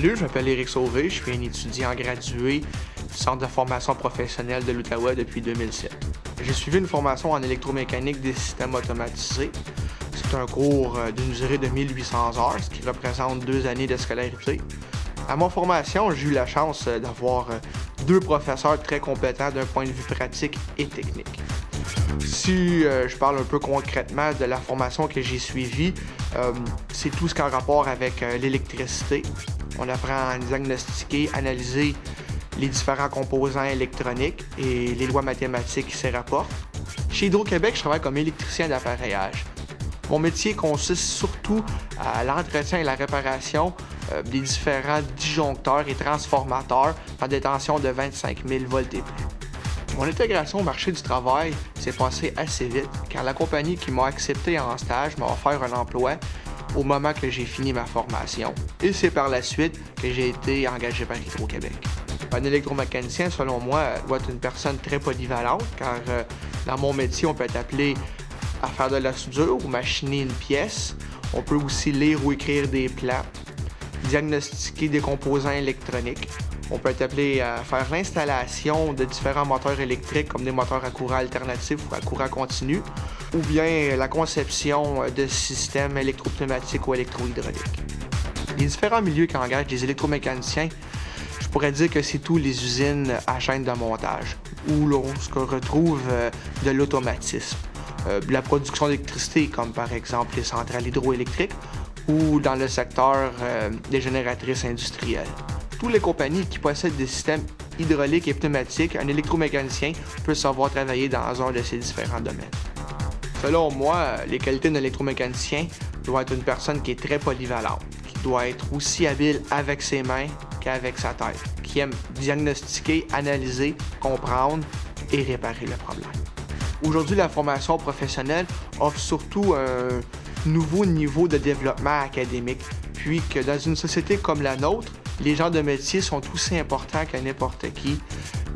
Salut, je m'appelle Éric Sauvé, je suis un étudiant gradué du Centre de formation professionnelle de l'Outaouais depuis 2007. J'ai suivi une formation en électromécanique des systèmes automatisés. C'est un cours d'une durée de 1800 heures, ce qui représente 2 années de scolarité. À ma formation, j'ai eu la chance d'avoir 2 professeurs très compétents d'un point de vue pratique et technique. Si je parle un peu concrètement de la formation que j'ai suivie, c'est tout ce qui a en rapport avec l'électricité. On apprend à diagnostiquer, analyser les différents composants électroniques et les lois mathématiques qui s'y rapportent. Chez Hydro-Québec, je travaille comme électricien d'appareillage. Mon métier consiste surtout à l'entretien et la réparation des différents disjoncteurs et transformateurs dans des tensions de 25 000 volts et plus. Mon intégration au marché du travail s'est passée assez vite car la compagnie qui m'a accepté en stage m'a offert un emploi au moment que j'ai fini ma formation. Et c'est par la suite que j'ai été engagé par Hydro-Québec. Un électromécanicien, selon moi, doit être une personne très polyvalente car dans mon métier, on peut être appelé à faire de la soudure ou machiner une pièce. On peut aussi lire ou écrire des plans, diagnostiquer des composants électroniques. On peut être appelé à faire l'installation de différents moteurs électriques comme des moteurs à courant alternatif ou à courant continu, ou bien la conception de systèmes électropneumatiques ou électrohydrauliques. Les différents milieux qui engagent des électromécaniciens, je pourrais dire que c'est tous les usines à chaîne de montage, où l'on se retrouve de l'automatisme, de la production d'électricité comme par exemple les centrales hydroélectriques, ou dans le secteur des génératrices industrielles. Toutes les compagnies qui possèdent des systèmes hydrauliques et pneumatiques, un électromécanicien peut savoir travailler dans un de ces différents domaines. Selon moi, les qualités d'un électromécanicien doivent être une personne qui est très polyvalente, qui doit être aussi habile avec ses mains qu'avec sa tête, qui aime diagnostiquer, analyser, comprendre et réparer le problème. Aujourd'hui, la formation professionnelle offre surtout un nouveau niveau de développement académique, puis que dans une société comme la nôtre, les genres de métiers sont aussi importants que n'importe qui.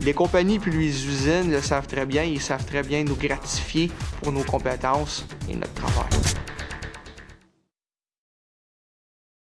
Les compagnies puis les usines le savent très bien, ils savent très bien nous gratifier pour nos compétences et notre travail.